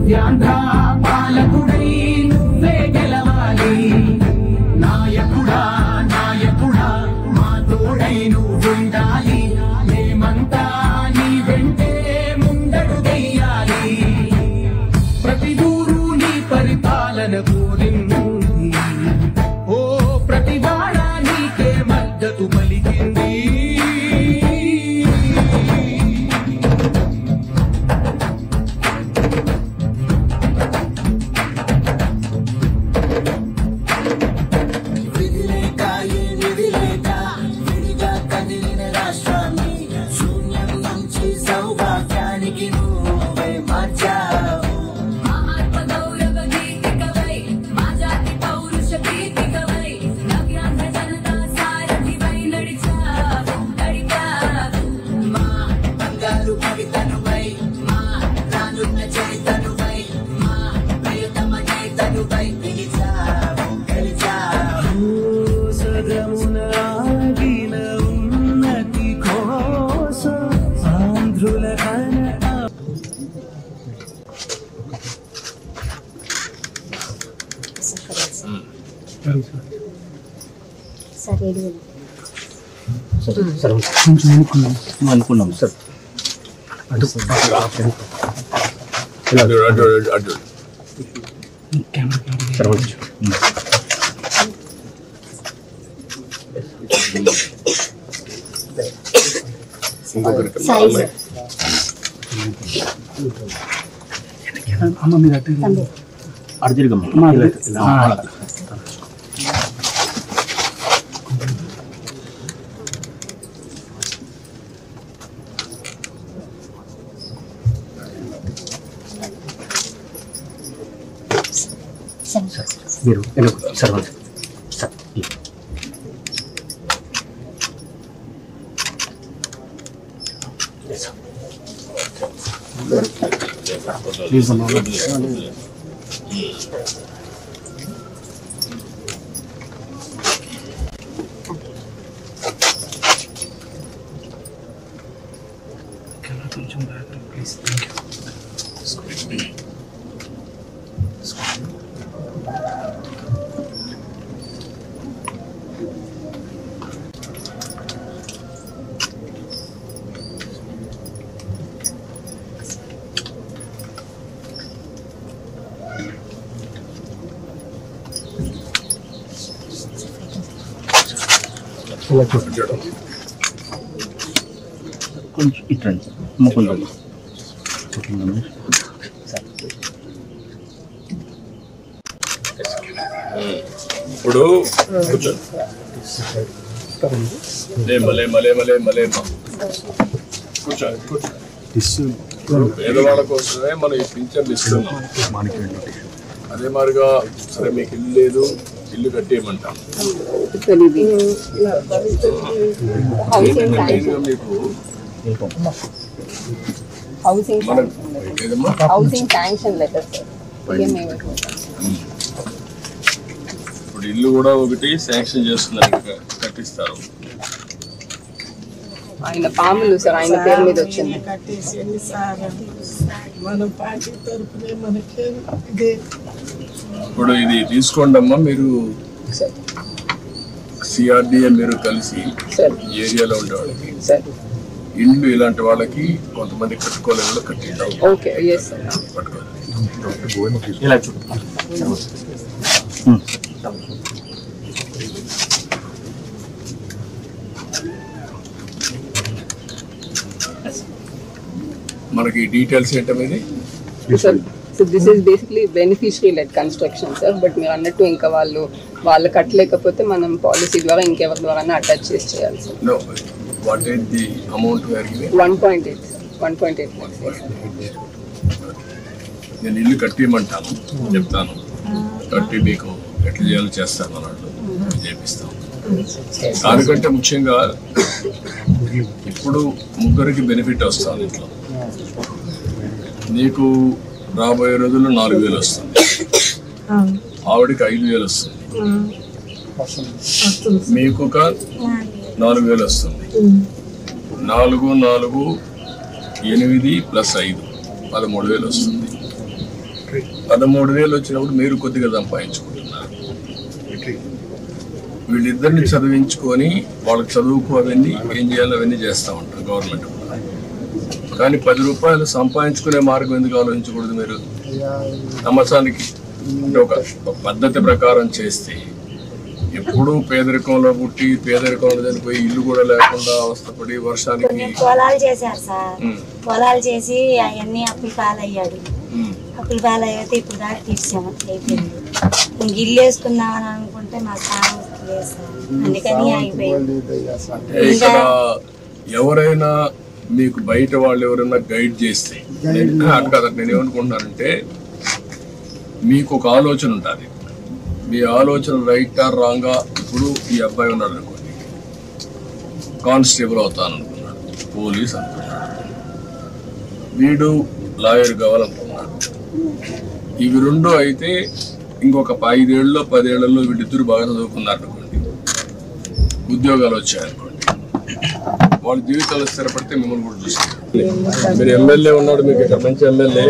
నవ్యాంధ్ర పాలకుడై నువ్వే గెలవాలి. నాయకుడా నాయకుడా మా తోడై నువ్వుండాలి. మేమంతా నీ వెంటే ముందడుగెయ్యాలి. ప్రతి ఊరు నీ పరిపాలన కోరింది. ఓ ప్రతి వాడ నీకే మద్దతు పలికింది. అనుకున్నాం సార్. అమ్మ మీరు అటు తిరిగమ్మ. మీరు సర్వంత్ సార్ ప్లీజ్ కొంచెం ప్లీజ్. Thank you. కొంచెం ఇట్రండి ముకుందండి. ఇప్పుడు పేదవాళ్ళ కోసమే మనం ఈ పింఛన్ ఇస్తున్నాం. అదే మాదిరిగా సరే మీకు ఇల్లు లేదు, ఇల్లు కట్టేయమంటాం. మీకు ఇప్పుడు ఇల్లు కూడా ఒకటి శాంక్షన్ చేస్తున్నారు, కట్టిస్తారు. ఆయన పాములు సార్ ఆయన పేరు మీద వచ్చింది. ఇప్పుడు ఇది తీసుకోండి అమ్మా. మీరు సిఆర్డిఏ మీరు కలిసి ఏరియాలో ఉండే వాళ్ళకి ఇల్లు ఇలాంటి వాళ్ళకి కొంతమంది కట్టుకోలేని కూడా కట్టిద్దాం. మనకి డీటెయిల్స్ ఏంటనేది so this is basically beneficiary lead construction sir. But మీరు అన్నట్టు ఇంకా వాళ్ళు కట్టలేకపోతే మనం పాలసీ ద్వారా ఇంకెవరి ద్వారా అటాచ్ చేసి చేయాలి sir. What is the amount? 1.8 1.8 నేను ఇల్లు కట్టిమంటాను, చెప్తాను, కట్టి మీకు ఎట్లా చేయాలో చేస్తాను అన్నట్టు చేపిస్తాను. దానికంటే ముఖ్యంగా ఇప్పుడు ముగ్గురికి బెనిఫిట్ వస్తుంది. ఇంట్లో నీకు రాబోయే రోజుల్లో 4,000 వస్తుంది, ఆవిడికి 5,000 వస్తుంది, మీకు ఒక 4,000 వస్తుంది. 4 4 8 + 5 13,000 వస్తుంది. 13,000 వచ్చినప్పుడు మీరు కొద్దిగా సంపాదించుకుంటున్నారు. వీళ్ళిద్దరిని చదివించుకొని వాళ్ళకి చదువుకు అవన్నీ ఏం చేయాలో అవన్నీ చేస్తూ ఉంటారు గవర్నమెంట్. కానీ 10 రూపాయలు సంపాదించుకునే మార్గం ఎందుకు ఆలోచించకూడదు? మీరు సంవత్సరానికి అంటే ఒక పద్ధతి ప్రకారం చేస్తే ఎప్పుడూ పేదరికంలో పుట్టి పేదరికంలో చనిపోయి ఇల్లు కూడా లేకుండా అవస్థపడి వర్షానికి పొలాలు చేశారు సార్. పొలాలు చేసి అవన్నీ అప్పులు పాలయ్యాడు. అప్పులు పాలయ్యితే ఇప్పుడు దాకా తీర్చాము, అయిపోయింది. ఇంక ఇల్లు వేసుకుందామని అనుకుంటే మా స్థానం లేదు సార్, అందుకని అయిపోయింది. ఇక్కడ ఎవరైనా మీకు బయట వాళ్ళు ఎవరైనా గైడ్ చేస్తే కదా, నేను ఏమనుకుంటున్నానంటే మీకు ఒక ఆలోచన ఉంటుంది. మీ ఆలోచన రైట్ ఆర్ రాంగా. ఇప్పుడు ఈ అబ్బాయి ఉన్నాడు అనుకోండి, కానిస్టేబుల్ అవుతాననుకున్నాడు, పోలీస్ అనుకున్నాడు, వీడు లాయర్ కావాలనుకున్నాడు. ఇవి రెండు అయితే ఇంకొక 5 ఏళ్ళలో 10 ఏళ్లలో వీళ్ళిద్దరు బాగా చదువుకున్నారు అనుకోండి, ఉద్యోగాలు వచ్చాయనుకోండి, వాళ్ళ జీవితాలు స్థిరపడితే మిమ్మల్ని కూడా చూస్తారు. మీరు ఎమ్మెల్యే ఉన్నాడు, మీకు ఇక్కడ మంచి ఎమ్మెల్యే